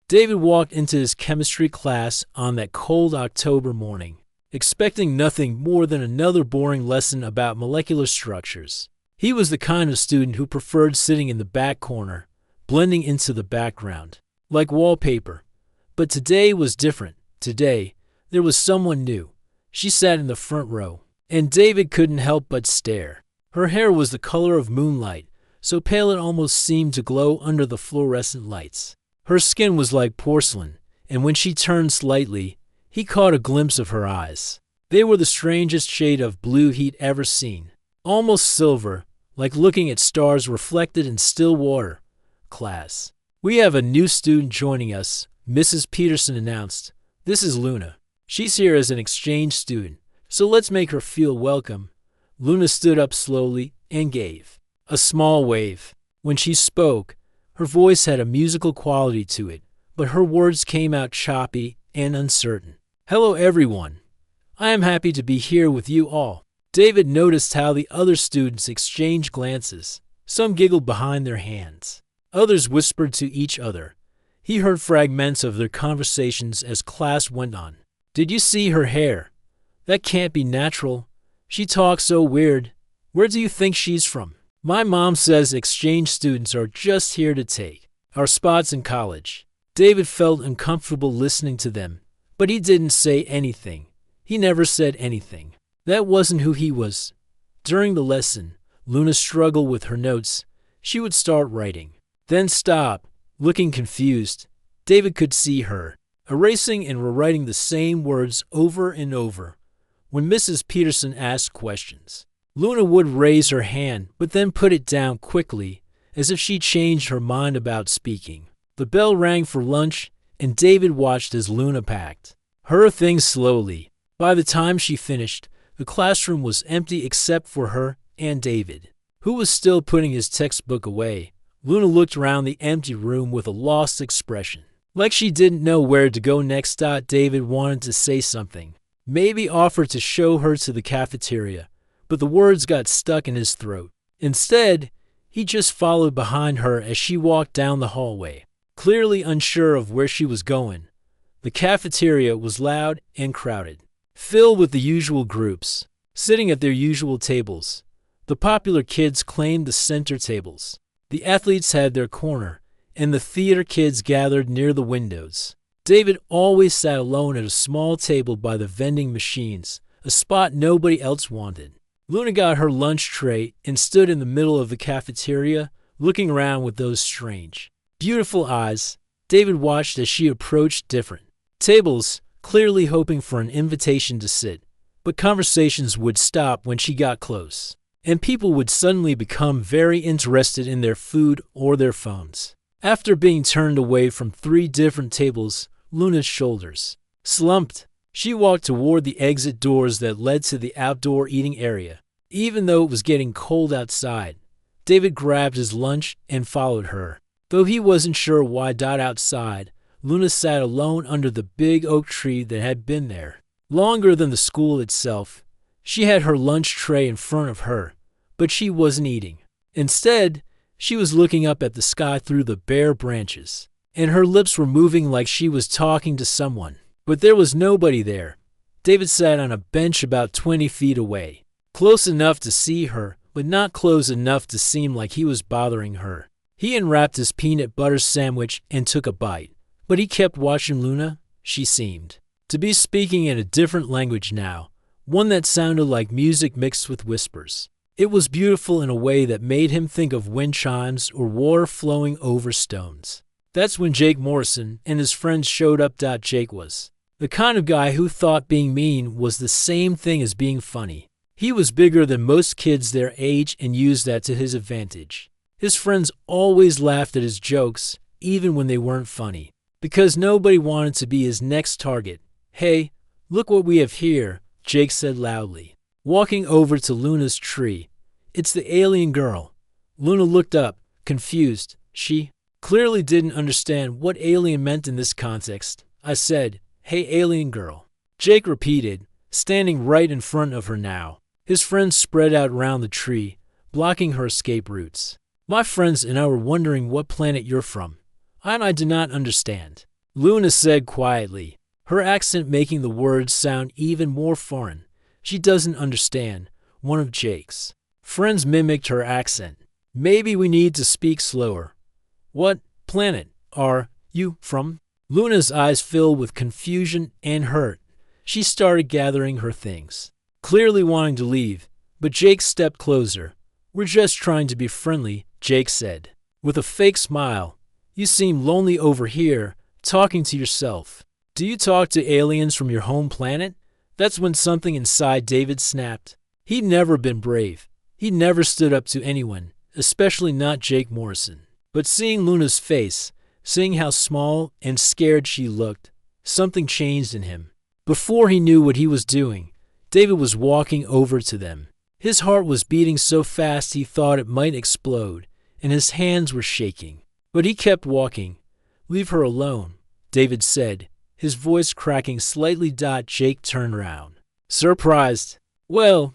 David walked into his chemistry class on that cold October morning, expecting nothing more than another boring lesson about molecular structures. He was the kind of student who preferred sitting in the back corner, blending into the background, like wallpaper. But today was different. Today, there was someone new. She sat in the front row, and David couldn't help but stare. Her hair was the color of moonlight, so pale it almost seemed to glow under the fluorescent lights. Her skin was like porcelain, and when she turned slightly, he caught a glimpse of her eyes. They were the strangest shade of blue he'd ever seen. Almost silver, like looking at stars reflected in still water. Class. "We have a new student joining us," Mrs. Peterson announced. "This is Luna. She's here as an exchange student, so let's make her feel welcome." Luna stood up slowly and gave a small wave. When she spoke, her voice had a musical quality to it, but her words came out choppy and uncertain. "Hello, everyone. I am happy to be here with you all." David noticed how the other students exchanged glances. Some giggled behind their hands. Others whispered to each other. He heard fragments of their conversations as class went on. "Did you see her hair? That can't be natural. She talks so weird. Where do you think she's from? My mom says exchange students are just here to take our spots in college." David felt uncomfortable listening to them, but he didn't say anything. He never said anything. That wasn't who he was. During the lesson, Luna struggled with her notes. She would start writing, then stop, looking confused. David could see her, erasing and rewriting the same words over and over. When Mrs. Peterson asked questions, Luna would raise her hand, but then put it down quickly, as if she changed her mind about speaking. The bell rang for lunch, and David watched as Luna packed her things slowly. By the time she finished, the classroom was empty except for her and David, who was still putting his textbook away. Luna looked around the empty room with a lost expression, like she didn't know where to go next. David wanted to say something, maybe offer to show her to the cafeteria, but the words got stuck in his throat. Instead, he just followed behind her as she walked down the hallway, clearly unsure of where she was going. The cafeteria was loud and crowded, filled with the usual groups, sitting at their usual tables. The popular kids claimed the center tables. The athletes had their corner, and the theater kids gathered near the windows. David always sat alone at a small table by the vending machines, a spot nobody else wanted. Luna got her lunch tray and stood in the middle of the cafeteria, looking around with those strange, beautiful eyes. David watched as she approached different tables, clearly hoping for an invitation to sit. But conversations would stop when she got close, and people would suddenly become very interested in their food or their phones. After being turned away from 3 different tables, Luna's shoulders slumped. She walked toward the exit doors that led to the outdoor eating area. Even though it was getting cold outside, David grabbed his lunch and followed her. Though he wasn't sure why. Outside, Luna sat alone under the big oak tree that had been there longer than the school itself. She had her lunch tray in front of her, but she wasn't eating. Instead, she was looking up at the sky through the bare branches, and her lips were moving like she was talking to someone. But there was nobody there. David sat on a bench about 20 feet away, close enough to see her, but not close enough to seem like he was bothering her. He unwrapped his peanut butter sandwich and took a bite, but he kept watching Luna. She seemed to be speaking in a different language now, one that sounded like music mixed with whispers. It was beautiful in a way that made him think of wind chimes or water flowing over stones. That's when Jake Morrison and his friends showed up. Jake was the kind of guy who thought being mean was the same thing as being funny. He was bigger than most kids their age and used that to his advantage. His friends always laughed at his jokes, even when they weren't funny, because nobody wanted to be his next target. "Hey, look what we have here," Jake said loudly, walking over to Luna's tree. "It's the alien girl." Luna looked up, confused. She clearly didn't understand what alien meant in this context. "I said, hey, alien girl," Jake repeated, standing right in front of her now. His friends spread out around the tree, blocking her escape routes. "My friends and I were wondering what planet you're from. I do not understand." Luna said quietly, her accent making the words sound even more foreign. She doesn't understand. One of Jake's friends mimicked her accent. Maybe we need to speak slower. What planet are you from? Luna's eyes filled with confusion and hurt. She started gathering her things, clearly wanting to leave, but Jake stepped closer. We're just trying to be friendly, Jake said, with a fake smile. You seem lonely over here, talking to yourself. Do you talk to aliens from your home planet? That's when something inside David snapped. He'd never been brave. He'd never stood up to anyone, especially not Jake Morrison. But seeing Luna's face, seeing how small and scared she looked, something changed in him. Before he knew what he was doing, David was walking over to them. His heart was beating so fast he thought it might explode, and his hands were shaking. But he kept walking. Leave her alone, David said, his voice cracking slightly. Jake turned around, surprised. Well,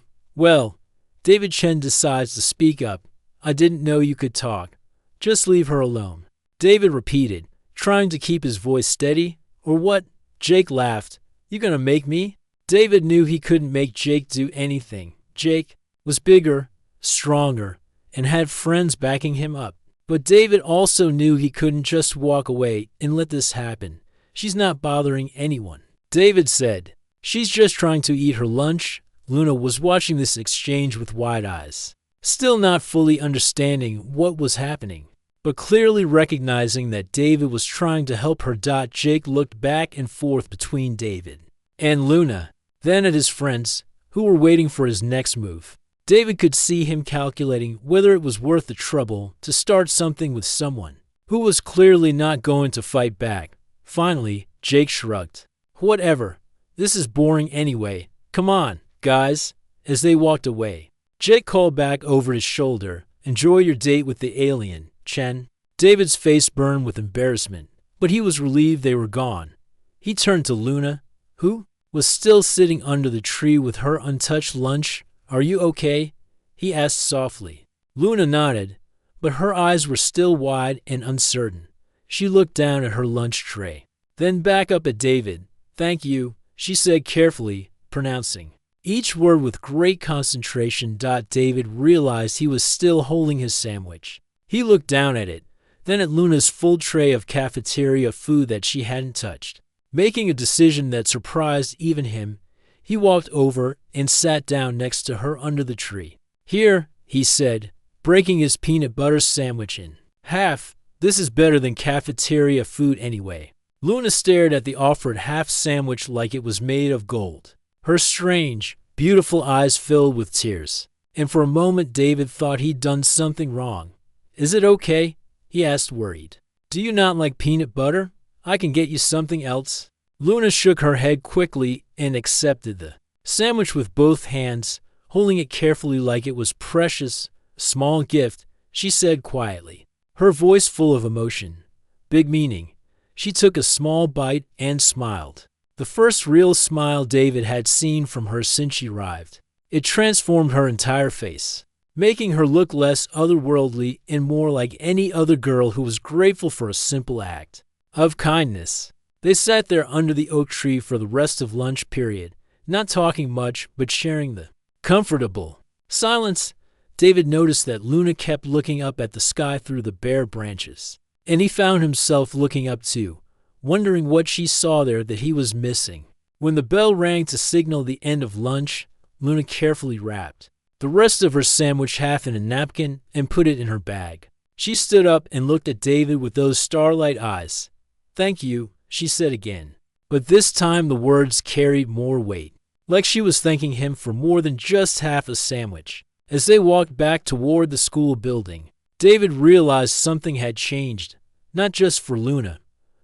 David Chen decides to speak up. I didn't know you could talk. Just leave her alone, David repeated, trying to keep his voice steady. Or what? Jake laughed. You gonna make me? David knew he couldn't make Jake do anything. Jake was bigger, stronger, and had friends backing him up. But David also knew he couldn't just walk away and let this happen. She's not bothering anyone, David said. She's just trying to eat her lunch. Luna was watching this exchange with wide eyes, still not fully understanding what was happening, but clearly recognizing that David was trying to help her. Jake looked back and forth between David and Luna, then at his friends, who were waiting for his next move. David could see him calculating whether it was worth the trouble to start something with someone who was clearly not going to fight back. Finally, Jake shrugged. Whatever. This is boring anyway. Come on, guys. As they walked away, Jake called back over his shoulder. Enjoy your date with the alien, Chen. David's face burned with embarrassment, but he was relieved they were gone. He turned to Luna, who was still sitting under the tree with her untouched lunch. Are you okay? He asked softly. Luna nodded, but her eyes were still wide and uncertain. She looked down at her lunch tray, then back up at David. Thank you, she said carefully, pronouncing each word with great concentration. David realized he was still holding his sandwich. He looked down at it, then at Luna's full tray of cafeteria food that she hadn't touched. Making a decision that surprised even him, he walked over and sat down next to her under the tree. Here, he said, breaking his peanut butter sandwich in half. This is better than cafeteria food anyway. Luna stared at the offered half sandwich like it was made of gold. Her strange, beautiful eyes filled with tears. And for a moment David thought he'd done something wrong. Is it okay? He asked, worried. Do you not like peanut butter? I can get you something else. Luna shook her head quickly and accepted the sandwich with both hands, holding it carefully like it was precious, a small gift. She said quietly, her voice full of emotion, big meaning. She took a small bite and smiled. The first real smile David had seen from her since she arrived. It transformed her entire face, making her look less otherworldly and more like any other girl who was grateful for a simple act of kindness. They sat there under the oak tree for the rest of lunch period, not talking much but sharing the comfortable silence. David noticed that Luna kept looking up at the sky through the bare branches, and he found himself looking up too, wondering what she saw there that he was missing. When the bell rang to signal the end of lunch, Luna carefully wrapped the rest of her sandwich half in a napkin and put it in her bag. She stood up and looked at David with those starlight eyes. Thank you, she said again. But this time the words carried more weight, like she was thanking him for more than just half a sandwich. As they walked back toward the school building, David realized something had changed, not just for Luna,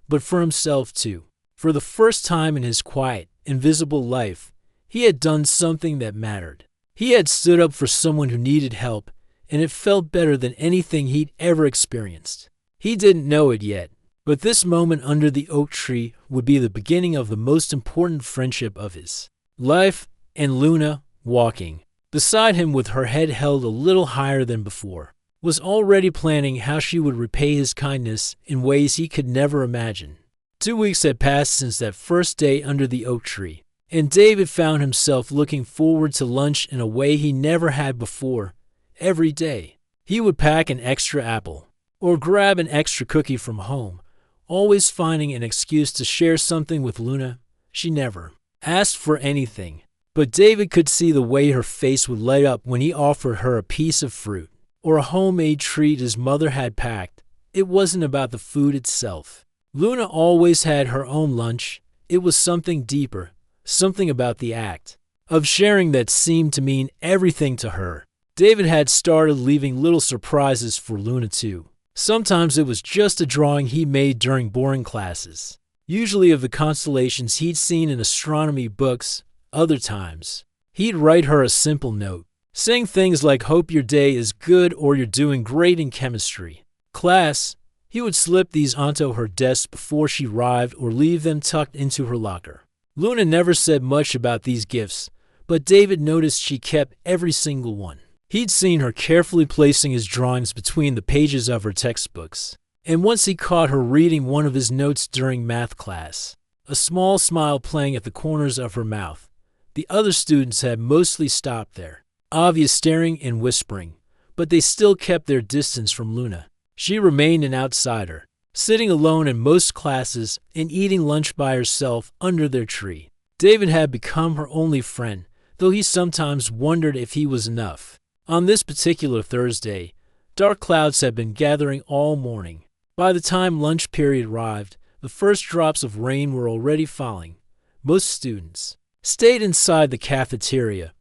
but for himself too. For the first time in his quiet, invisible life, he had done something that mattered. He had stood up for someone who needed help, and it felt better than anything he'd ever experienced. He didn't know it yet, but this moment under the oak tree would be the beginning of the most important friendship of his life. And Luna, walking beside him with her head held a little higher than before, was already planning how she would repay his kindness in ways he could never imagine. 2 weeks had passed since that first day under the oak tree, and David found himself looking forward to lunch in a way he never had before. Every day, he would pack an extra apple or grab an extra cookie from home, always finding an excuse to share something with Luna. She never asked for anything, but David could see the way her face would light up when he offered her a piece of fruit or a homemade treat his mother had packed. It wasn't about the food itself. Luna always had her own lunch. It was something deeper, something about the act of sharing that seemed to mean everything to her. David had started leaving little surprises for Luna too. Sometimes it was just a drawing he made during boring classes, usually of the constellations he'd seen in astronomy books. Other times, he'd write her a simple note, saying things like "Hope your day is good" or "You're doing great in chemistry class." He would slip these onto her desk before she arrived or leave them tucked into her locker. Luna never said much about these gifts, but David noticed she kept every single one. He'd seen her carefully placing his drawings between the pages of her textbooks, and once he caught her reading one of his notes during math class, a small smile playing at the corners of her mouth. The other students had mostly stopped their obvious staring and whispering, but they still kept their distance from Luna. She remained an outsider, sitting alone in most classes and eating lunch by herself under their tree. David had become her only friend, though he sometimes wondered if he was enough. On this particular Thursday, dark clouds had been gathering all morning. By the time lunch period arrived, the first drops of rain were already falling. Most students stayed inside the cafeteria,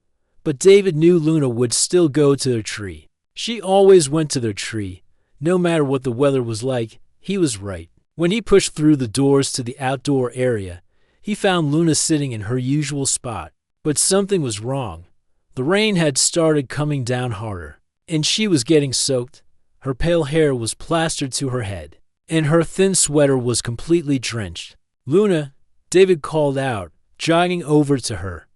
but David knew Luna would still go to their tree. She always went to their tree, no matter what the weather was like. He was right. When he pushed through the doors to the outdoor area, he found Luna sitting in her usual spot. But something was wrong. The rain had started coming down harder, and she was getting soaked. Her pale hair was plastered to her head, and her thin sweater was completely drenched. "Luna," David called out, jogging over to her.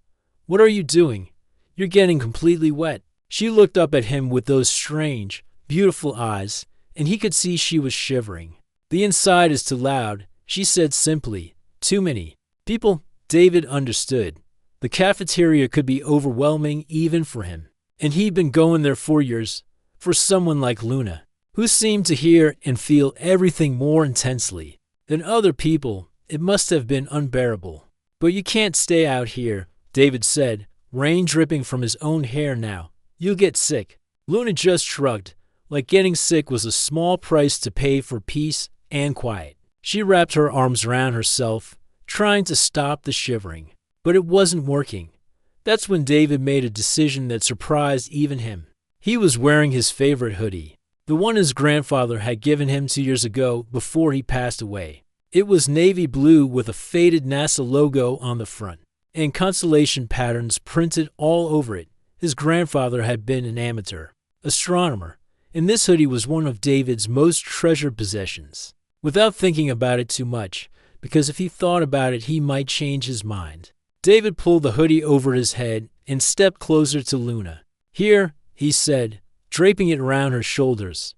"What are you doing? You're getting completely wet." She looked up at him with those strange, beautiful eyes, and he could see she was shivering. "The inside is too loud," she said simply. "Too many people." David understood. The cafeteria could be overwhelming even for him, and he'd been going there for years. For someone like Luna, who seemed to hear and feel everything more intensely than other people, it must have been unbearable. "But you can't stay out here," David said, rain dripping from his own hair now. "You'll get sick." Luna just shrugged, like getting sick was a small price to pay for peace and quiet. She wrapped her arms around herself, trying to stop the shivering. But it wasn't working. That's when David made a decision that surprised even him. He was wearing his favorite hoodie, the one his grandfather had given him 2 years ago before he passed away. It was navy blue with a faded NASA logo on the front, and constellation patterns printed all over it. His grandfather had been an amateur astronomer, and this hoodie was one of David's most treasured possessions. Without thinking about it too much, because if he thought about it he might change his mind, David pulled the hoodie over his head and stepped closer to Luna. "Here," he said, draping it around her shoulders.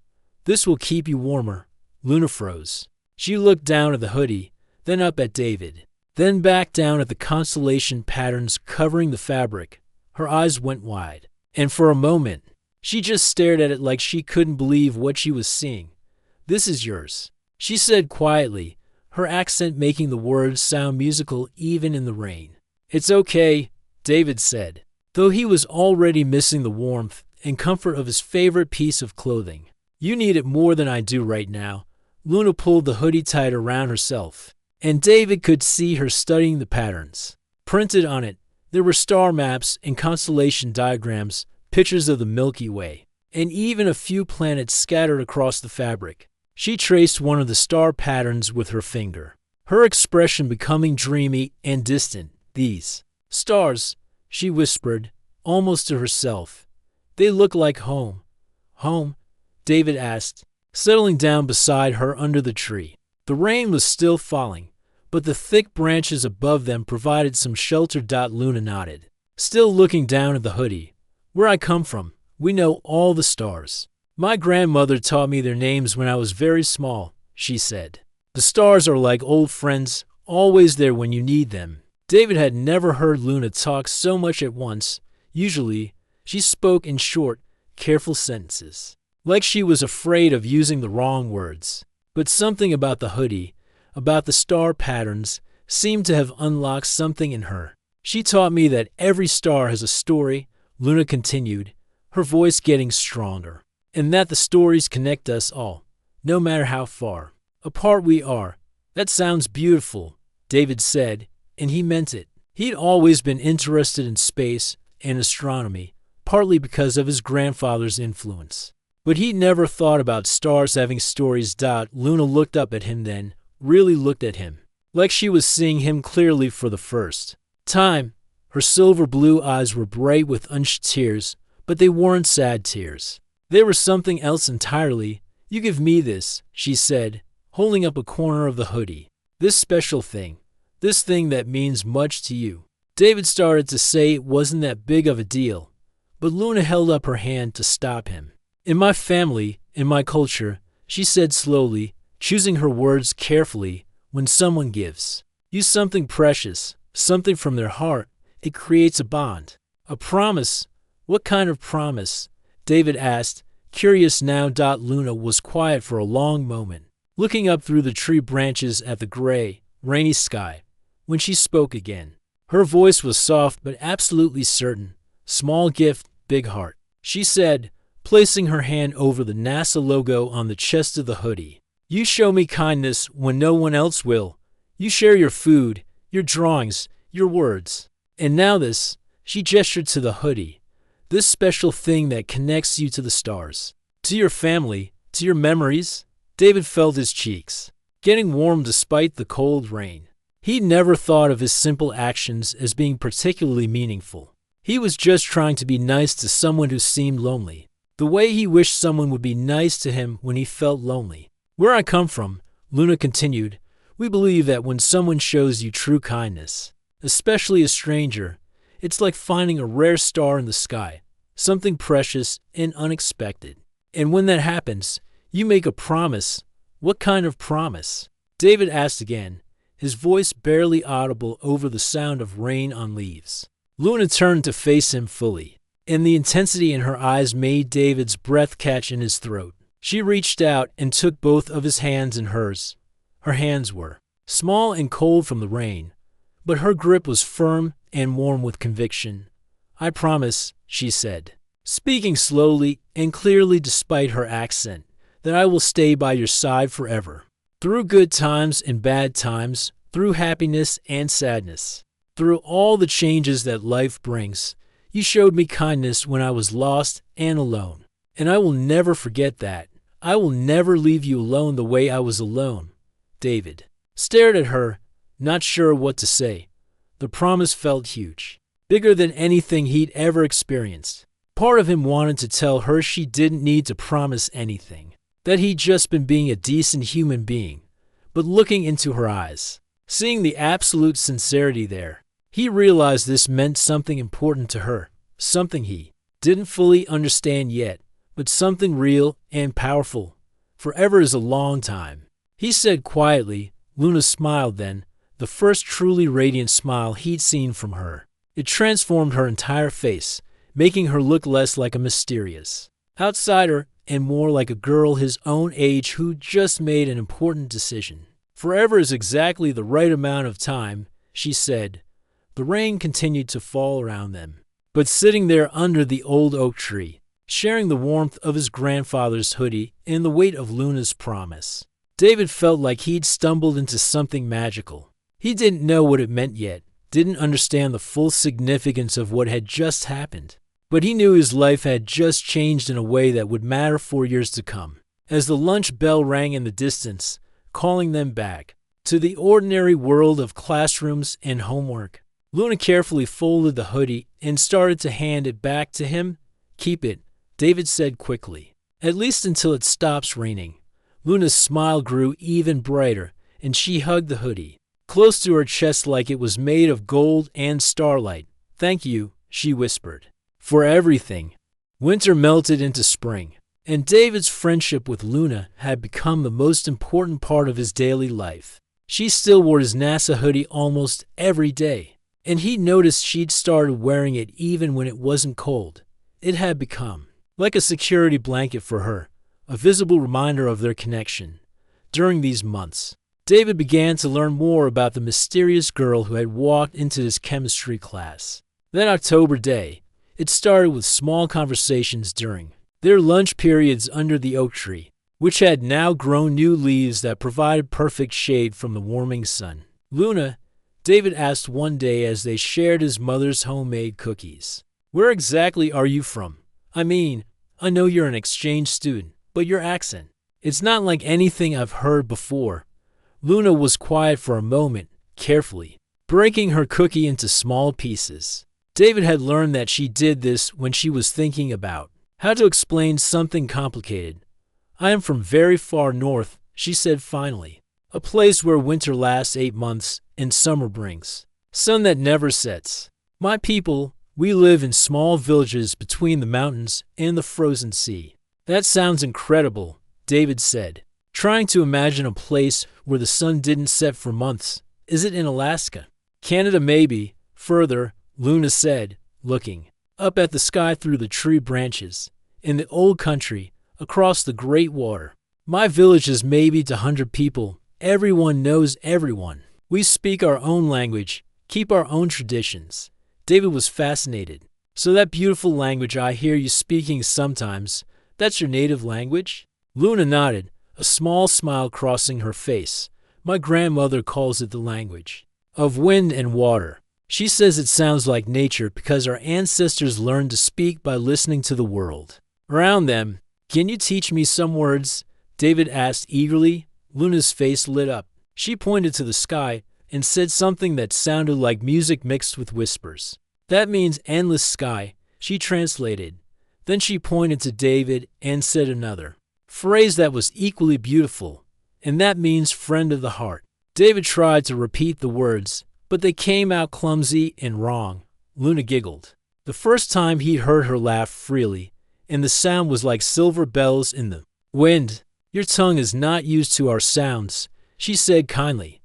"This will keep you warmer." Luna froze. She looked down at the hoodie, then up at David, then back down at the constellation patterns covering the fabric. Her eyes went wide, and for a moment, she just stared at it like she couldn't believe what she was seeing. "This is yours," she said quietly, her accent making the words sound musical even in the rain. "It's okay," David said, though he was already missing the warmth and comfort of his favorite piece of clothing. "You need it more than I do right now." Luna pulled the hoodie tight around herself, and David could see her studying the patterns. Printed on it, there were star maps and constellation diagrams, pictures of the Milky Way, and even a few planets scattered across the fabric. She traced one of the star patterns with her finger, her expression becoming dreamy and distant. "These stars," she whispered, almost to herself. "They look like home." "Home?" David asked, settling down beside her under the tree. The rain was still falling, but the thick branches above them provided some shelter. Luna nodded, still looking down at the hoodie. "Where I come from, we know all the stars. My grandmother taught me their names when I was very small," she said. The stars are like old friends, always there when you need them. David had never heard Luna talk so much at once. Usually, she spoke in short, careful sentences, like she was afraid of using the wrong words. But something about the hoodie, about the star patterns, seemed to have unlocked something in her. She taught me that every star has a story, Luna continued, her voice getting stronger, and that the stories connect us all, no matter how far apart we are. That sounds beautiful, David said, and he meant it. He'd always been interested in space and astronomy, partly because of his grandfather's influence. But he'd never thought about stars having stories. Luna looked up at him then, really looked at him, like she was seeing him clearly for the first time. Her silver blue eyes were bright with unshed tears, but they weren't sad tears. They were something else entirely. You give me this, she said, holding up a corner of the hoodie. This special thing. This thing that means much to you. David started to say it wasn't that big of a deal, but Luna held up her hand to stop him. In my family, in my culture, she said slowly, choosing her words carefully, when someone gives you something precious, something from their heart, it creates a bond. A promise. What kind of promise? David asked, curious now. Luna was quiet for a long moment, looking up through the tree branches at the gray, rainy sky. When she spoke again, her voice was soft but absolutely certain. Small gift, big heart, she said, placing her hand over the NASA logo on the chest of the hoodie. You show me kindness when no one else will. You share your food, your drawings, your words. And now this, she gestured to the hoodie, this special thing that connects you to the stars, to your family, to your memories. David felt his cheeks getting warm despite the cold rain. He'd never thought of his simple actions as being particularly meaningful. He was just trying to be nice to someone who seemed lonely, the way he wished someone would be nice to him when he felt lonely. Where I come from, Luna continued, we believe that when someone shows you true kindness, especially a stranger, it's like finding a rare star in the sky, something precious and unexpected. And when that happens, you make a promise. What kind of promise? David asked again, his voice barely audible over the sound of rain on leaves. Luna turned to face him fully, and the intensity in her eyes made David's breath catch in his throat. She reached out and took both of his hands in hers. Her hands were small and cold from the rain, but her grip was firm and warm with conviction. I promise, she said, speaking slowly and clearly despite her accent, that I will stay by your side forever. Through good times and bad times, through happiness and sadness, through all the changes that life brings, you showed me kindness when I was lost and alone. And I will never forget that. I will never leave you alone the way I was alone. David stared at her, not sure what to say. The promise felt huge, bigger than anything he'd ever experienced. Part of him wanted to tell her she didn't need to promise anything, that he'd just been being a decent human being. But looking into her eyes, seeing the absolute sincerity there, he realized this meant something important to her, something he didn't fully understand yet, but something real and powerful. Forever is a long time, he said quietly. Luna smiled then, the first truly radiant smile he'd seen from her. It transformed her entire face, making her look less like a mysterious outsider and more like a girl his own age who'd just made an important decision. Forever is exactly the right amount of time, she said. The rain continued to fall around them, but sitting there under the old oak tree, sharing the warmth of his grandfather's hoodie and the weight of Luna's promise, David felt like he'd stumbled into something magical. He didn't know what it meant yet, didn't understand the full significance of what had just happened, but he knew his life had just changed in a way that would matter for years to come. As the lunch bell rang in the distance, calling them back to the ordinary world of classrooms and homework, Luna carefully folded the hoodie and started to hand it back to him. Keep it, David said quickly, at least until it stops raining. Luna's smile grew even brighter, and she hugged the hoodie close to her chest like it was made of gold and starlight. Thank you, she whispered, for everything. Winter melted into spring. And David's friendship with Luna had become the most important part of his daily life. She still wore his NASA hoodie almost every day, and he noticed she'd started wearing it even when it wasn't cold. It had become like a security blanket for her, a visible reminder of their connection. During these months, David began to learn more about the mysterious girl who had walked into his chemistry class. That October day, it started with small conversations during their lunch periods under the oak tree, which had now grown new leaves that provided perfect shade from the warming sun. "Luna," David asked one day as they shared his mother's homemade cookies, "where exactly are you from? I mean, I know you're an exchange student, but your accent, it's not like anything I've heard before." Luna was quiet for a moment, carefully breaking her cookie into small pieces. David had learned that she did this when she was thinking about how to explain something complicated. "I am from very far north," she said finally, "a place where winter lasts 8 months and summer brings sun that never sets. My people, we live in small villages between the mountains and the frozen sea." "That sounds incredible," David said, trying to imagine a place where the sun didn't set for months. "Is it in Alaska?" "Canada maybe, further," Luna said, looking up at the sky through the tree branches. "In the old country, across the great water. My village is maybe 100 people. Everyone knows everyone. We speak our own language, keep our own traditions." David was fascinated. "So that beautiful language I hear you speaking sometimes, that's your native language?" Luna nodded, a small smile crossing her face. "My grandmother calls it the language of wind and water. She says it sounds like nature because our ancestors learned to speak by listening to the world around them." "Can you teach me some words?" David asked eagerly. Luna's face lit up. She pointed to the sky and said something that sounded like music mixed with whispers. "That means endless sky," she translated. Then she pointed to David and said another phrase that was equally beautiful, "and that means friend of the heart." David tried to repeat the words, but they came out clumsy and wrong. Luna giggled. The first time he'd heard her laugh freely, and the sound was like silver bells in the wind. "Your tongue is not used to our sounds," she said kindly,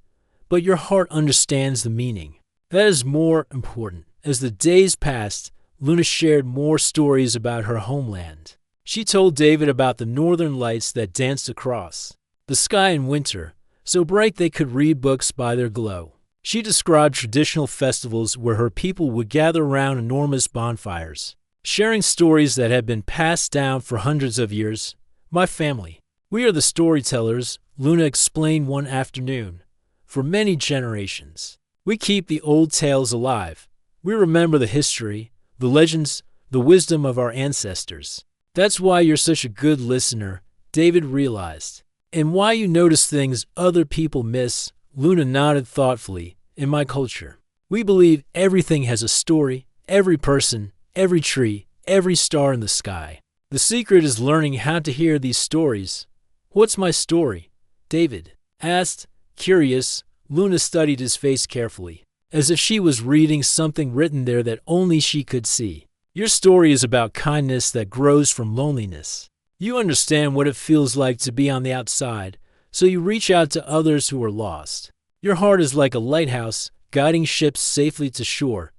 "but your heart understands the meaning. That is more important." As the days passed, Luna shared more stories about her homeland. She told David about the northern lights that danced across the sky in winter, so bright they could read books by their glow. She described traditional festivals where her people would gather around enormous bonfires, sharing stories that had been passed down for hundreds of years. "My family, we are the storytellers," Luna explained one afternoon. "For many generations, we keep the old tales alive. We remember the history, the legends, the wisdom of our ancestors. That's why you're such a good listener," David realized. "And why you notice things other people miss," Luna nodded thoughtfully. "In my culture, we believe everything has a story, every person, every tree, every star in the sky. The secret is learning how to hear these stories." "What's my story?" David asked. Curious, Luna studied his face carefully, as if she was reading something written there that only she could see. "Your story is about kindness that grows from loneliness. You understand what it feels like to be on the outside, so you reach out to others who are lost. Your heart is like a lighthouse, guiding ships safely to shore."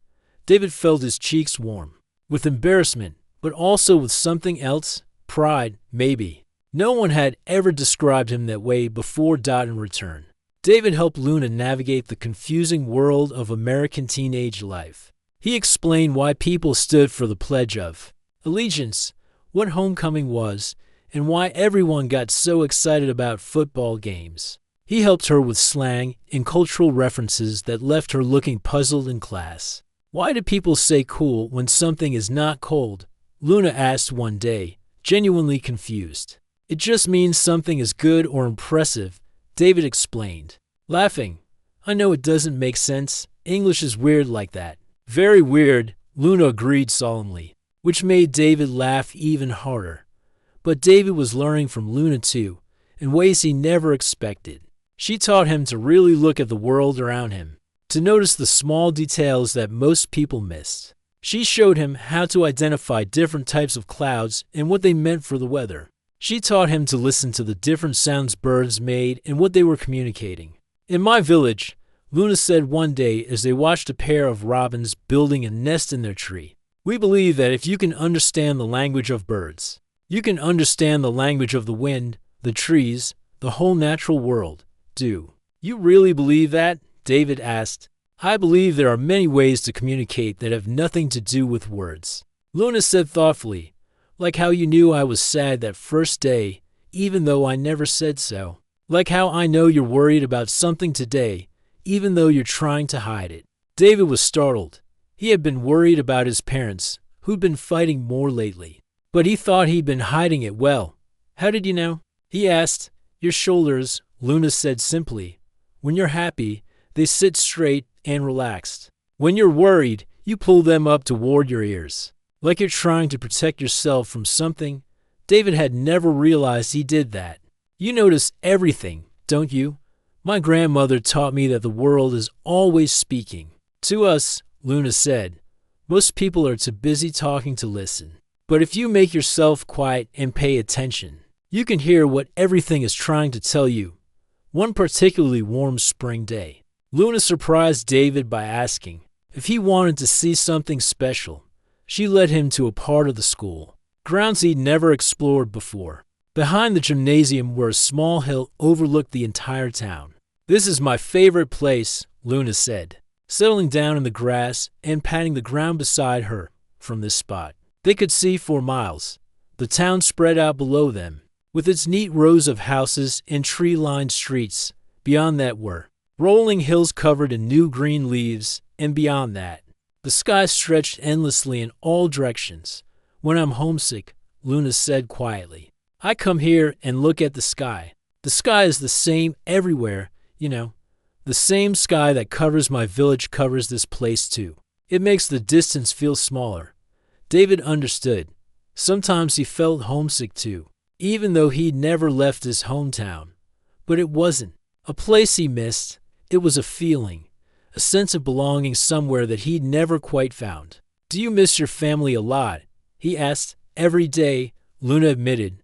David felt his cheeks warm, with embarrassment, but also with something else, pride, maybe. No one had ever described him that way before. In return, David helped Luna navigate the confusing world of American teenage life. He explained why people stood for the Pledge of Allegiance, what homecoming was, and why everyone got so excited about football games. He helped her with slang and cultural references that left her looking puzzled in class. "Why do people say cool when something is not cold?" Luna asked one day, genuinely confused. "It just means something is good or impressive," David explained, laughing. "I know it doesn't make sense. English is weird like that." "Very weird," Luna agreed solemnly, which made David laugh even harder. But David was learning from Luna too, in ways he never expected. She taught him to really look at the world around him, to notice the small details that most people missed. She showed him how to identify different types of clouds and what they meant for the weather. She taught him to listen to the different sounds birds made and what they were communicating. In my village, Luna said one day as they watched a pair of robins building a nest in their tree, we believe that if you can understand the language of birds, you can understand the language of the wind, the trees, the whole natural world. Do you really believe that? David asked. I believe there are many ways to communicate that have nothing to do with words. Luna said thoughtfully, like how you knew I was sad that first day, even though I never said so. Like how I know you're worried about something today, even though you're trying to hide it. David was startled. He had been worried about his parents, who'd been fighting more lately. But he thought he'd been hiding it well. How did you know? He asked. Your shoulders, Luna said simply. When you're happy, they sit straight and relaxed. When you're worried, you pull them up toward your ears, like you're trying to protect yourself from something. David had never realized he did that. You notice everything, don't you? My grandmother taught me that the world is always speaking. To us, Luna said, most people are too busy talking to listen. But if you make yourself quiet and pay attention, you can hear what everything is trying to tell you. One particularly warm spring day, Luna surprised David by asking if he wanted to see something special. She led him to a part of the school, grounds he'd never explored before. Behind the gymnasium where a small hill overlooked the entire town. This is my favorite place, Luna said, settling down in the grass and patting the ground beside her. From this spot, they could see for miles. The town spread out below them, with its neat rows of houses and tree-lined streets. Beyond that were rolling hills covered in new green leaves, and beyond that, the sky stretched endlessly in all directions. When I'm homesick, Luna said quietly, I come here and look at the sky. The sky is the same everywhere, you know. The same sky that covers my village covers this place too. It makes the distance feel smaller. David understood. Sometimes he felt homesick too, even though he'd never left his hometown. But it wasn't a place he missed. It was a feeling, a sense of belonging somewhere that he'd never quite found. Do you miss your family a lot? He asked. Every day, Luna admitted.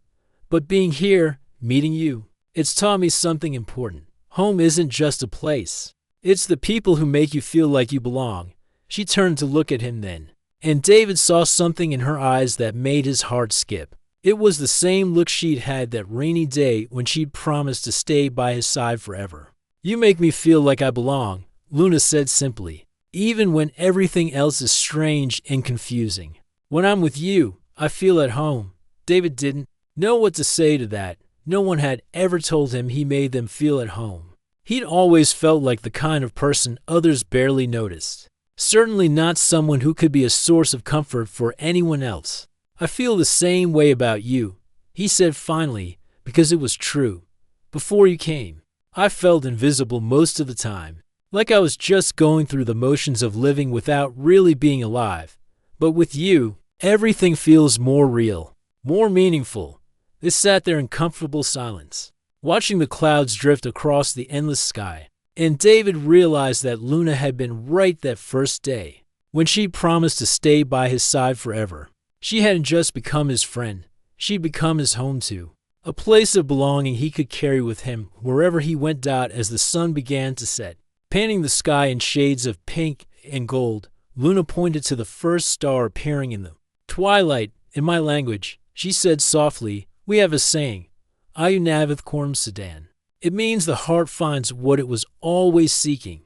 But being here, meeting you, it's taught me something important. Home isn't just a place. It's the people who make you feel like you belong. She turned to look at him then, and David saw something in her eyes that made his heart skip. It was the same look she'd had that rainy day when she'd promised to stay by his side forever. You make me feel like I belong, Luna said simply, even when everything else is strange and confusing. When I'm with you, I feel at home. David didn't know what to say to that. No one had ever told him he made them feel at home. He'd always felt like the kind of person others barely noticed. Certainly not someone who could be a source of comfort for anyone else. I feel the same way about you, he said finally, because it was true. Before you came, I felt invisible most of the time, like I was just going through the motions of living without really being alive. But with you, everything feels more real, more meaningful. They sat there in comfortable silence, watching the clouds drift across the endless sky. And David realized that Luna had been right that first day, when she promised to stay by his side forever. She hadn't just become his friend, she'd become his home too. A place of belonging he could carry with him wherever he went out as the sun began to set. Painting the sky in shades of pink and gold, Luna pointed to the first star appearing in the twilight. In my language, she said softly, we have a saying, Ayu Navith Korm Sedan. It means the heart finds what it was always seeking.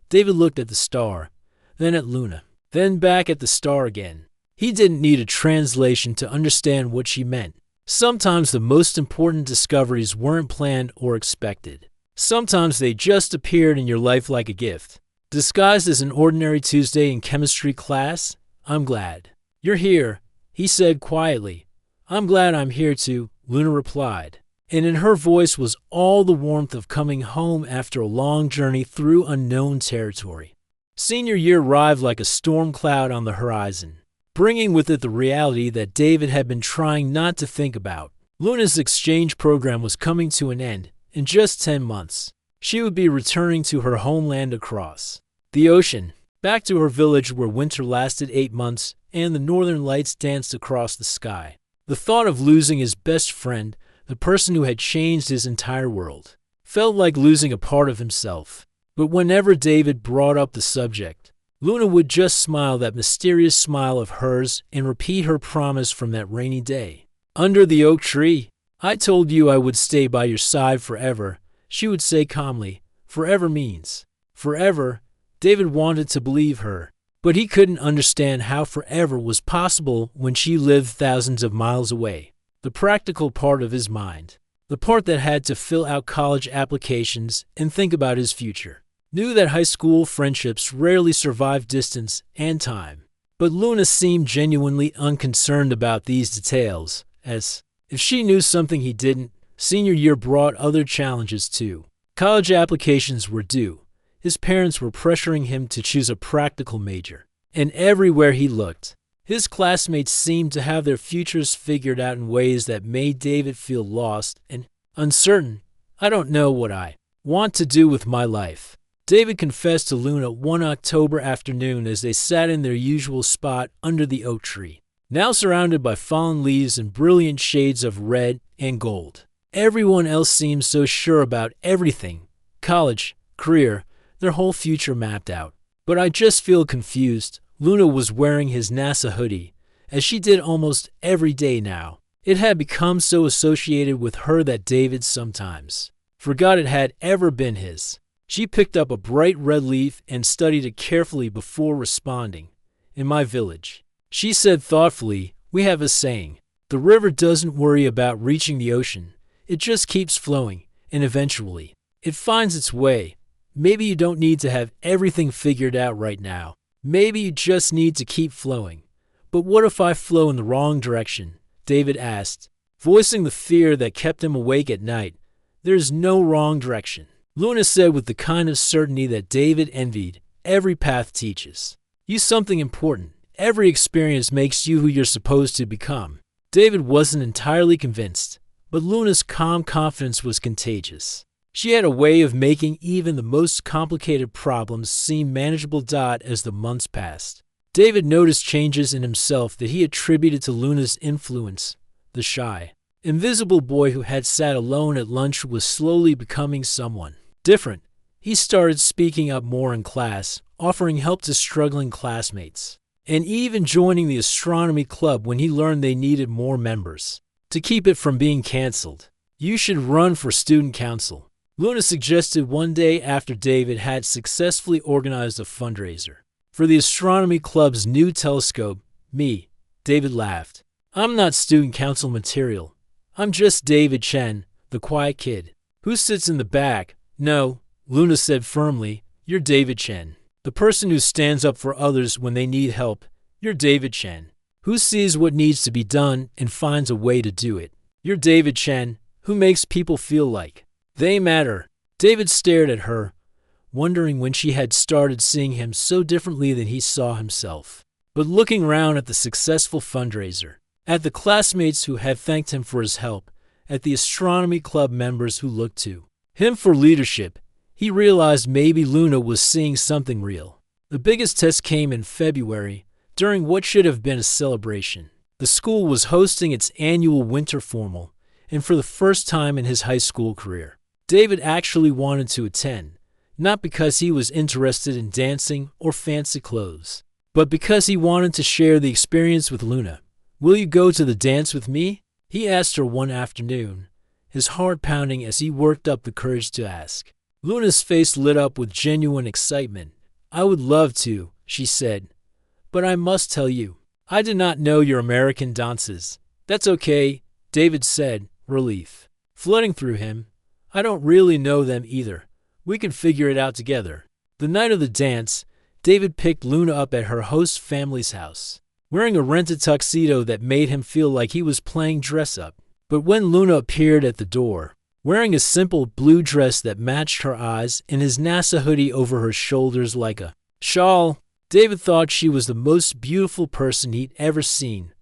David looked at the star, then at Luna, then back at the star again. He didn't need a translation to understand what she meant. Sometimes the most important discoveries weren't planned or expected. Sometimes they just appeared in your life like a gift. Disguised as an ordinary Tuesday in chemistry class, I'm glad you're here, he said quietly. I'm glad I'm here too, Luna replied. And in her voice was all the warmth of coming home after a long journey through unknown territory. Senior year arrived like a storm cloud on the horizon, bringing with it the reality that David had been trying not to think about. Luna's exchange program was coming to an end. In just 10 months, she would be returning to her homeland across the ocean. back to her village where winter lasted 8 months and the northern lights danced across the sky. The thought of losing his best friend, the person who had changed his entire world, felt like losing a part of himself. But whenever David brought up the subject, Luna would just smile that mysterious smile of hers and repeat her promise from that rainy day. Under the oak tree, "I told you I would stay by your side forever," she would say calmly. Forever means forever. David wanted to believe her, but he couldn't understand how forever was possible when she lived thousands of miles away. The practical part of his mind, the part that had to fill out college applications and think about his future, knew that high school friendships rarely survive distance and time. But Luna seemed genuinely unconcerned about these details, as if she knew something he didn't. Senior year brought other challenges too. College applications were due. His parents were pressuring him to choose a practical major. And everywhere he looked, his classmates seemed to have their futures figured out in ways that made David feel lost and uncertain. "I don't know what I want to do with my life," David confessed to Luna one October afternoon as they sat in their usual spot under the oak tree, now surrounded by fallen leaves and brilliant shades of red and gold. Everyone else seemed so sure about everything, college, career, their whole future mapped out. "But I just feel confused." Luna was wearing his NASA hoodie, as she did almost every day now. It had become so associated with her that David sometimes forgot it had ever been his. She picked up a bright red leaf and studied it carefully before responding. "In my village," she said thoughtfully, "we have a saying. The river doesn't worry about reaching the ocean. It just keeps flowing, and eventually, it finds its way. Maybe you don't need to have everything figured out right now. Maybe you just need to keep flowing." "But what if I flow in the wrong direction?" David asked, voicing the fear that kept him awake at night. "There's no wrong direction," Luna said with the kind of certainty that David envied. "Every path teaches you something important. Every experience makes you who you're supposed to become." David wasn't entirely convinced, but Luna's calm confidence was contagious. She had a way of making even the most complicated problems seem manageable. As the months passed, David noticed changes in himself that he attributed to Luna's influence. The shy, invisible boy who had sat alone at lunch was slowly becoming someone different. He started speaking up more in class, offering help to struggling classmates, and even joining the astronomy club when he learned they needed more members to keep it from being canceled. "You should run for student council," Luna suggested one day after David had successfully organized a fundraiser for the astronomy club's new telescope. "Me," David laughed. "I'm not student council material. I'm just David Chen, the quiet kid who sits in the back." "No," Luna said firmly, "you're David Chen, the person who stands up for others when they need help. You're David Chen, who sees what needs to be done and finds a way to do it. You're David Chen, who makes people feel like they matter." David stared at her, wondering when she had started seeing him so differently than he saw himself. But looking around at the successful fundraiser, at the classmates who had thanked him for his help, at the astronomy club members who looked to him for leadership, he realized maybe Luna was seeing something real. The biggest test came in February, during what should have been a celebration. The school was hosting its annual winter formal, and for the first time in his high school career, David actually wanted to attend, not because he was interested in dancing or fancy clothes, but because he wanted to share the experience with Luna. "Will you go to the dance with me?" he asked her one afternoon, his heart pounding as he worked up the courage to ask. Luna's face lit up with genuine excitement. "I would love to," she said, "but I must tell you, I did not know your American dances." "That's okay," David said, relief flooding through him. "I don't really know them either. We can figure it out together." The night of the dance, David picked Luna up at her host family's house, wearing a rented tuxedo that made him feel like he was playing dress-up. But when Luna appeared at the door, wearing a simple blue dress that matched her eyes and his NASA hoodie over her shoulders like a shawl, David thought she was the most beautiful person he'd ever seen.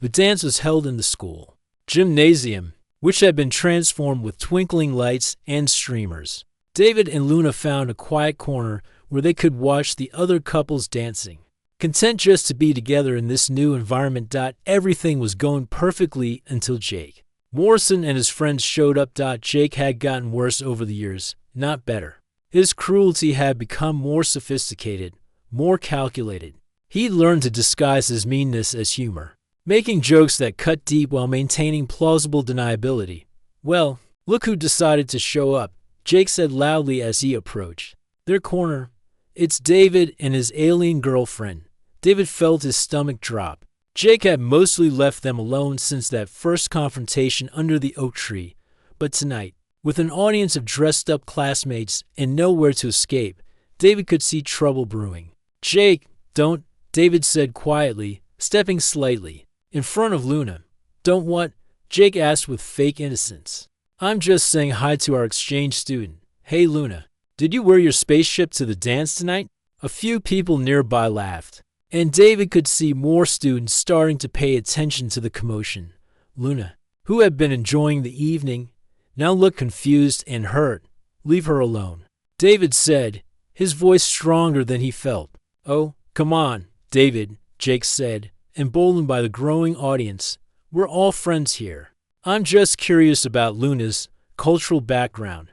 The dance was held in the school gymnasium, which had been transformed with twinkling lights and streamers. David and Luna found a quiet corner where they could watch the other couples dancing. Content just to be together in this new environment. Everything was going perfectly until Jake Morrison and his friends showed up. Jake had gotten worse over the years, not better. His cruelty had become more sophisticated, more calculated. He'd learned to disguise his meanness as humor, making jokes that cut deep while maintaining plausible deniability. "Well, look who decided to show up," Jake said loudly as he approached their corner. "It's David and his alien girlfriend." David felt his stomach drop. Jake had mostly left them alone since that first confrontation under the oak tree, but tonight, with an audience of dressed-up classmates and nowhere to escape, David could see trouble brewing. "Jake, don't," David said quietly, stepping slightly in front of Luna. "Don't what?" Jake asked with fake innocence. "I'm just saying hi to our exchange student. Hey Luna, did you wear your spaceship to the dance tonight?" A few people nearby laughed, and David could see more students starting to pay attention to the commotion. Luna, who had been enjoying the evening, now looked confused and hurt. "Leave her alone," David said, his voice stronger than he felt. "Oh, come on, David," Jake said, emboldened by the growing audience. "We're all friends here. I'm just curious about Luna's cultural background.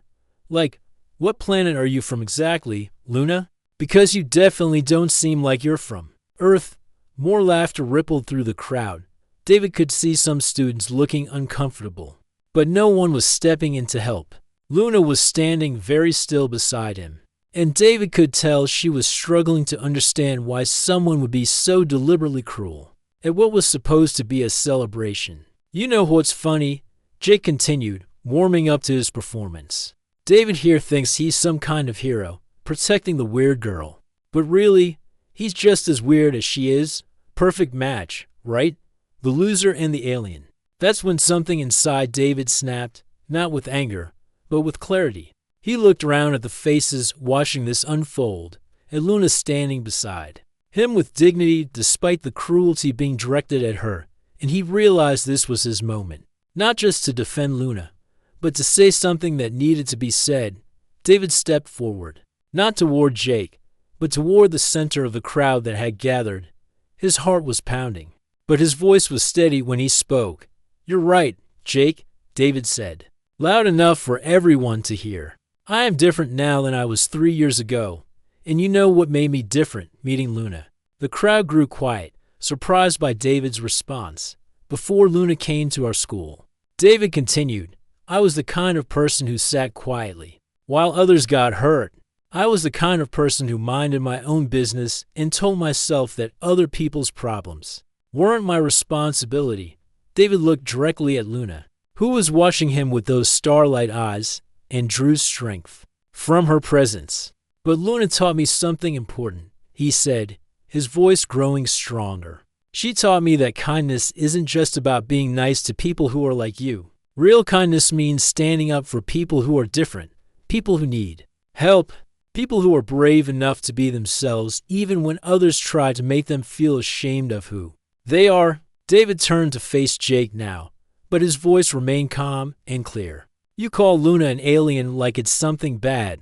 Like, what planet are you from exactly, Luna? Because you definitely don't seem like you're from Earth." More laughter rippled through the crowd. David could see some students looking uncomfortable, but no one was stepping in to help. Luna was standing very still beside him, and David could tell she was struggling to understand why someone would be so deliberately cruel at what was supposed to be a celebration. "You know what's funny?" Jake continued, warming up to his performance. "David here thinks he's some kind of hero, protecting the weird girl. But really, he's just as weird as she is. Perfect match, right? The loser and the alien." That's when something inside David snapped, not with anger, but with clarity. He looked around at the faces watching this unfold, at Luna standing beside him with dignity despite the cruelty being directed at her, and he realized this was his moment, not just to defend Luna, but to say something that needed to be said. David stepped forward, not toward Jake, but toward the center of the crowd that had gathered. His heart was pounding, but his voice was steady when he spoke. "You're right, Jake," David said, loud enough for everyone to hear. "I am different now than I was 3 years ago, and you know what made me different, meeting Luna." The crowd grew quiet, surprised by David's response. "Before Luna came to our school," David continued, "I was the kind of person who sat quietly while others got hurt. I was the kind of person who minded my own business and told myself that other people's problems weren't my responsibility." David looked directly at Luna, who was watching him with those starlight eyes, and drew strength from her presence. "But Luna taught me something important," he said, his voice growing stronger. "She taught me that kindness isn't just about being nice to people who are like you. Real kindness means standing up for people who are different, people who need help, people who are brave enough to be themselves even when others try to make them feel ashamed of who they are." David turned to face Jake now, but his voice remained calm and clear. "You call Luna an alien like it's something bad.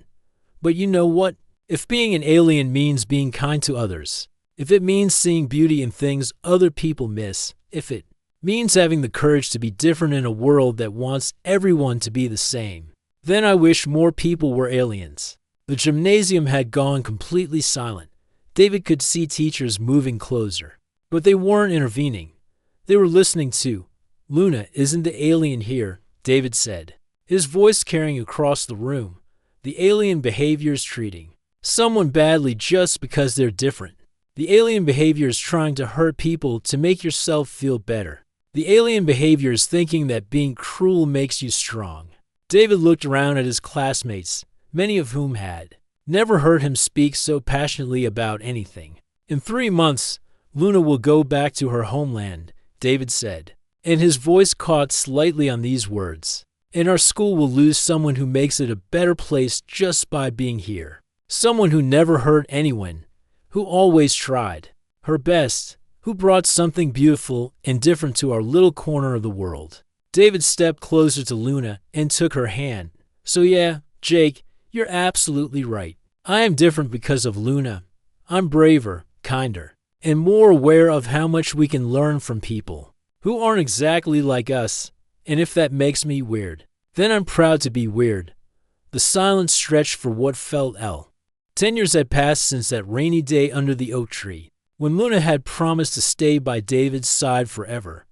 But you know what? If being an alien means being kind to others, if it means seeing beauty in things other people miss, if it means having the courage to be different in a world that wants everyone to be the same, then I wish more people were aliens." The gymnasium had gone completely silent. David could see teachers moving closer, but they weren't intervening. They were listening too. "Luna isn't the alien here," David said, his voice carrying across the room. "The alien behavior is treating someone badly just because they're different. The alien behavior is trying to hurt people to make yourself feel better. The alien behavior is thinking that being cruel makes you strong." David looked around at his classmates, many of whom had never heard him speak so passionately about anything. "In 3 months, Luna will go back to her homeland," David said, and his voice caught slightly on these words. "And our school will lose someone who makes it a better place just by being here. Someone who never hurt anyone, who always tried her best, who brought something beautiful and different to our little corner of the world." David stepped closer to Luna and took her hand. "So yeah, Jake, you're absolutely right. I am different because of Luna. I'm braver, kinder, and more aware of how much we can learn from people who aren't exactly like us, and if that makes me weird, then I'm proud to be weird." The silence stretched for what felt 10 years had passed since that rainy day under the oak tree, when Luna had promised to stay by David's side forever.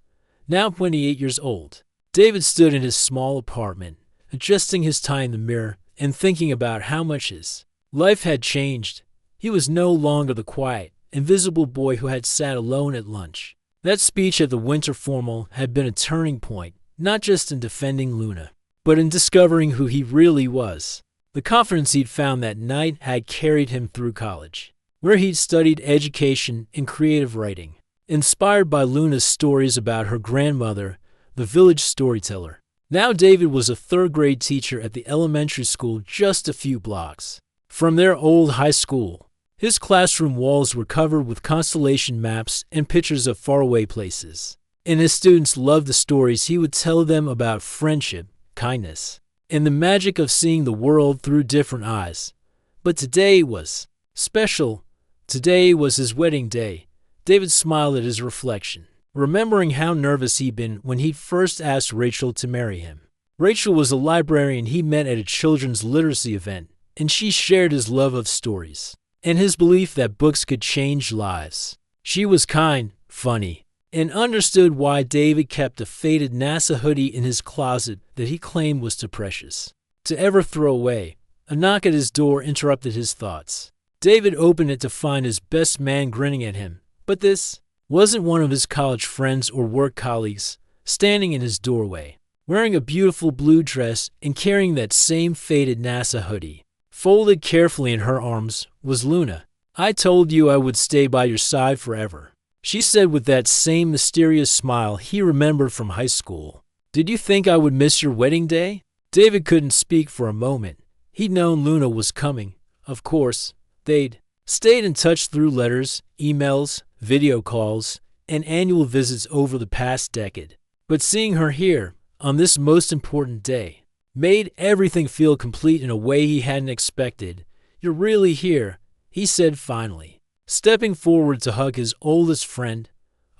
Now 28 years old, David stood in his small apartment, adjusting his tie in the mirror and thinking about how much his life had changed. He was no longer the quiet, invisible boy who had sat alone at lunch. That speech at the winter formal had been a turning point, not just in defending Luna, but in discovering who he really was. The confidence he'd found that night had carried him through college, where he'd studied education and creative writing, inspired by Luna's stories about her grandmother, the village storyteller. Now David was a third-grade teacher at the elementary school just a few blocks from their old high school. His classroom walls were covered with constellation maps and pictures of faraway places, and his students loved the stories he would tell them about friendship, kindness, and the magic of seeing the world through different eyes. But today was special. Today was his wedding day. David smiled at his reflection, remembering how nervous he'd been when he'd first asked Rachel to marry him. Rachel was a librarian he met at a children's literacy event, and she shared his love of stories and his belief that books could change lives. She was kind, funny, and understood why David kept a faded NASA hoodie in his closet that he claimed was too precious to ever throw away. A knock at his door interrupted his thoughts. David opened it to find his best man grinning at him, but this wasn't one of his college friends or work colleagues. Standing in his doorway, wearing a beautiful blue dress and carrying that same faded NASA hoodie, folded carefully in her arms, was Luna. "I told you I would stay by your side forever," she said with that same mysterious smile he remembered from high school. "Did you think I would miss your wedding day?" David couldn't speak for a moment. He'd known Luna was coming. Of course, they'd stayed in touch through letters, emails, video calls, and annual visits over the past decade. But seeing her here, on this most important day, made everything feel complete in a way he hadn't expected. "You're really here," he said finally, stepping forward to hug his oldest friend.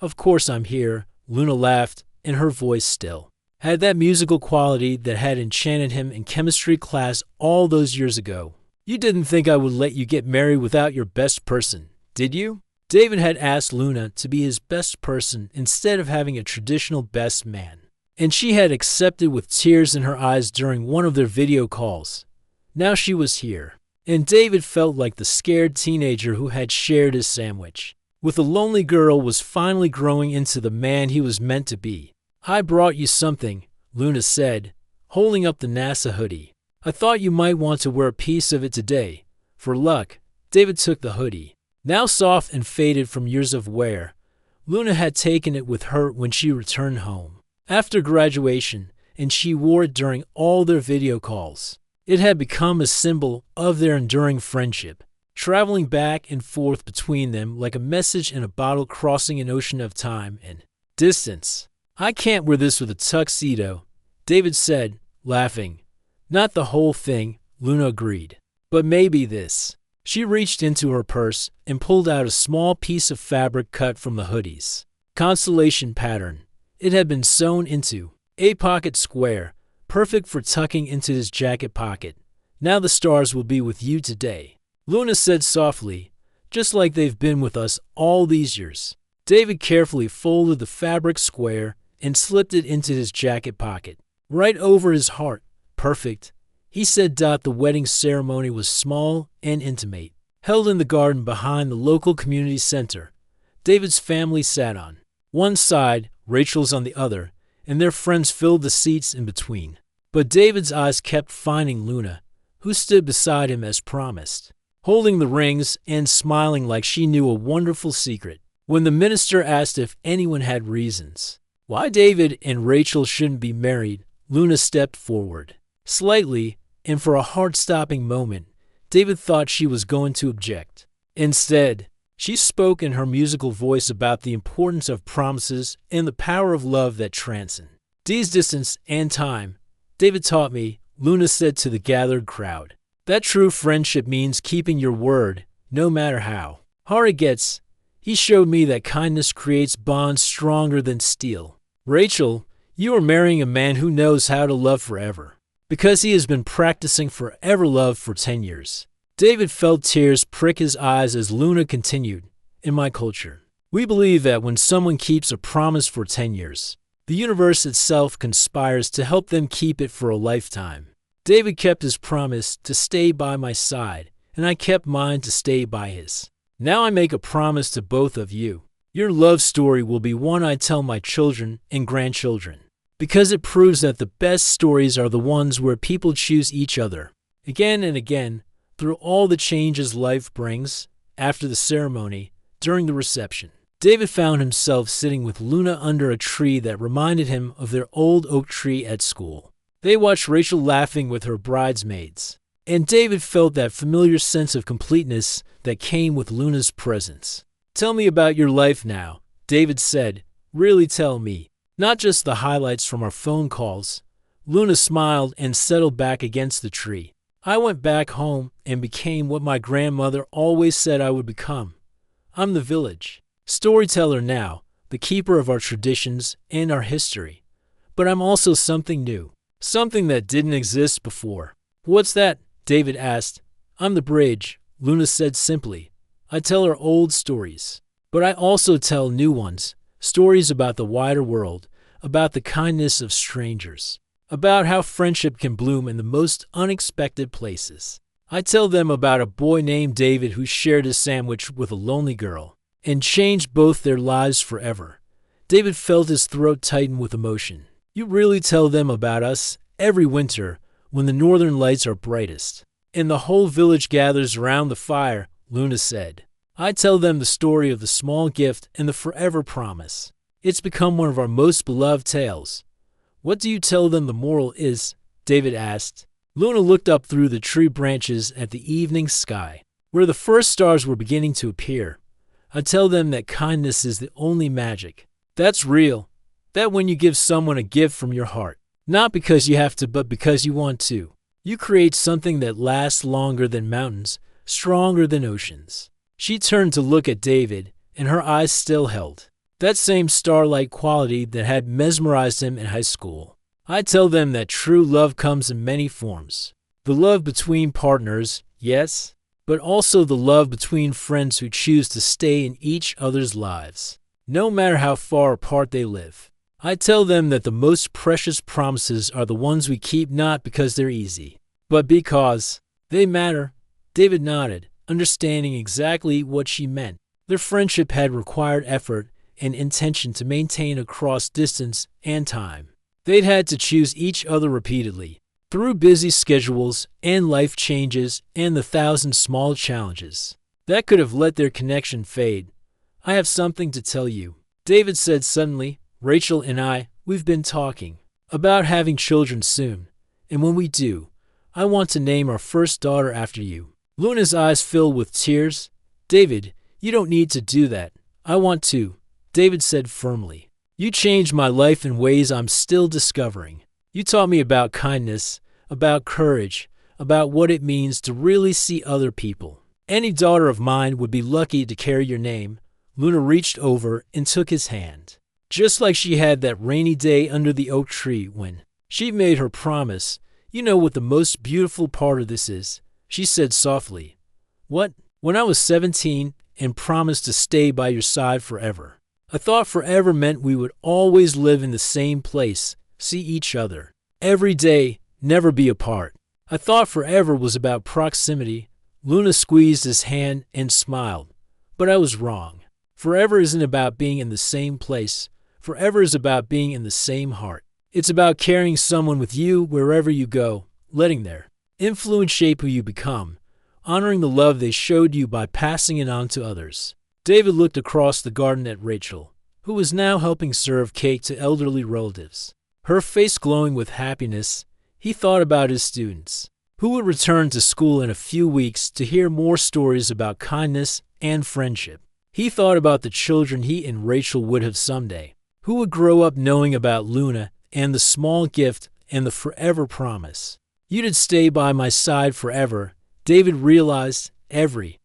"Of course I'm here," Luna laughed, and her voice still had that musical quality that had enchanted him in chemistry class all those years ago. "You didn't think I would let you get married without your best person, did you?" David had asked Luna to be his best person instead of having a traditional best man, and she had accepted with tears in her eyes during one of their video calls. Now she was here, and David felt like the scared teenager who had shared his sandwich with a lonely girl was finally growing into the man he was meant to be. "I brought you something," Luna said, holding up the NASA hoodie. "I thought you might want to wear a piece of it today. For luck." David took the hoodie, now soft and faded from years of wear. Luna had taken it with her when she returned home after graduation, and she wore it during all their video calls. It had become a symbol of their enduring friendship, traveling back and forth between them like a message in a bottle crossing an ocean of time and distance. "I can't wear this with a tuxedo," David said, laughing. "Not the whole thing," Luna agreed, "but maybe this." She reached into her purse and pulled out a small piece of fabric cut from the hoodie's constellation pattern. It had been sewn into a pocket square, perfect for tucking into his jacket pocket. "Now the stars will be with you today," Luna said softly, "just like they've been with us all these years." David carefully folded the fabric square and slipped it into his jacket pocket, right over his heart. "Perfect," he said. The wedding ceremony was small and intimate, held in the garden behind the local community center. David's family sat on one side, Rachel's on the other, and their friends filled the seats in between. But David's eyes kept finding Luna, who stood beside him as promised, holding the rings and smiling like she knew a wonderful secret. When the minister asked if anyone had reasons why David and Rachel shouldn't be married, Luna stepped forward slightly, and for a heart-stopping moment, David thought she was going to object. Instead, she spoke in her musical voice about the importance of promises and the power of love that transcend distance and time. "David taught me," Luna said to the gathered crowd, That true friendship means keeping your word, no matter how hard it gets. He showed me that kindness creates bonds stronger than steel. Rachel, you are marrying a man who knows how to love forever, because he has been practicing forever love for 10 years. David felt tears prick his eyes as Luna continued, in my culture, we believe that when someone keeps a promise for 10 years, the universe itself conspires to help them keep it for a lifetime. David kept his promise to stay by my side, and I kept mine to stay by his. Now I make a promise to both of you. Your love story will be one I tell my children and grandchildren, because it proves that the best stories are the ones where people choose each other. Again and again, through all the changes life brings, after the ceremony, during the reception, David found himself sitting with Luna under a tree that reminded him of their old oak tree at school. They watched Rachel laughing with her bridesmaids, and David felt that familiar sense of completeness that came with Luna's presence. Tell me about your life now, David said. Really tell me, not just the highlights from our phone calls. Luna smiled and settled back against the tree. I went back home and became what my grandmother always said I would become. I'm the village storyteller now, the keeper of our traditions and our history. But I'm also something new, something that didn't exist before. What's that? David asked. I'm the bridge, Luna said simply. I tell our old stories, but I also tell new ones, stories about the wider world, about the kindness of strangers, about how friendship can bloom in the most unexpected places. I tell them about a boy named David who shared his sandwich with a lonely girl and changed both their lives forever. David felt his throat tighten with emotion. You really tell them about us every winter when the northern lights are brightest and the whole village gathers around the fire, Luna said. I tell them the story of the small gift and the forever promise. It's become one of our most beloved tales. What do you tell them the moral is? David asked. Luna looked up through the tree branches at the evening sky, where the first stars were beginning to appear. I tell them that kindness is the only magic. That's real. That when you give someone a gift from your heart, not because you have to, but because you want to, you create something that lasts longer than mountains, stronger than oceans. She turned to look at David, and her eyes still held that same starlight quality that had mesmerized him in high school. I tell them that true love comes in many forms. The love between partners, yes, but also the love between friends who choose to stay in each other's lives, no matter how far apart they live. I tell them that the most precious promises are the ones we keep not because they're easy, but because they matter. David nodded, understanding exactly what she meant. Their friendship had required effort and intention to maintain across distance and time. They'd had to choose each other repeatedly, through busy schedules and life changes and the thousand small challenges that could have let their connection fade. I have something to tell you, David said suddenly. Rachel and I, we've been talking about having children soon, and when we do, I want to name our first daughter after you. Luna's eyes filled with tears. David, you don't need to do that. I want to, David said firmly. You changed my life in ways I'm still discovering. You taught me about kindness, about courage, about what it means to really see other people. Any daughter of mine would be lucky to carry your name. Luna reached over and took his hand, just like she had that rainy day under the oak tree when she made her promise. You know what the most beautiful part of this is, she said softly. What? When I was 17 and promised to stay by your side forever. I thought forever meant we would always live in the same place, see each other every day, never be apart. I thought forever was about proximity. Luna squeezed his hand and smiled. But I was wrong. Forever isn't about being in the same place. Forever is about being in the same heart. It's about carrying someone with you wherever you go, letting their influence shape who you become, honoring the love they showed you by passing it on to others. David looked across the garden at Rachel, who was now helping serve cake to elderly relatives. Her face glowing with happiness. He thought about his students, who would return to school in a few weeks to hear more stories about kindness and friendship. He thought about the children he and Rachel would have someday, who would grow up knowing about Luna and the small gift and the forever promise. You'd stay by my side forever. David realized every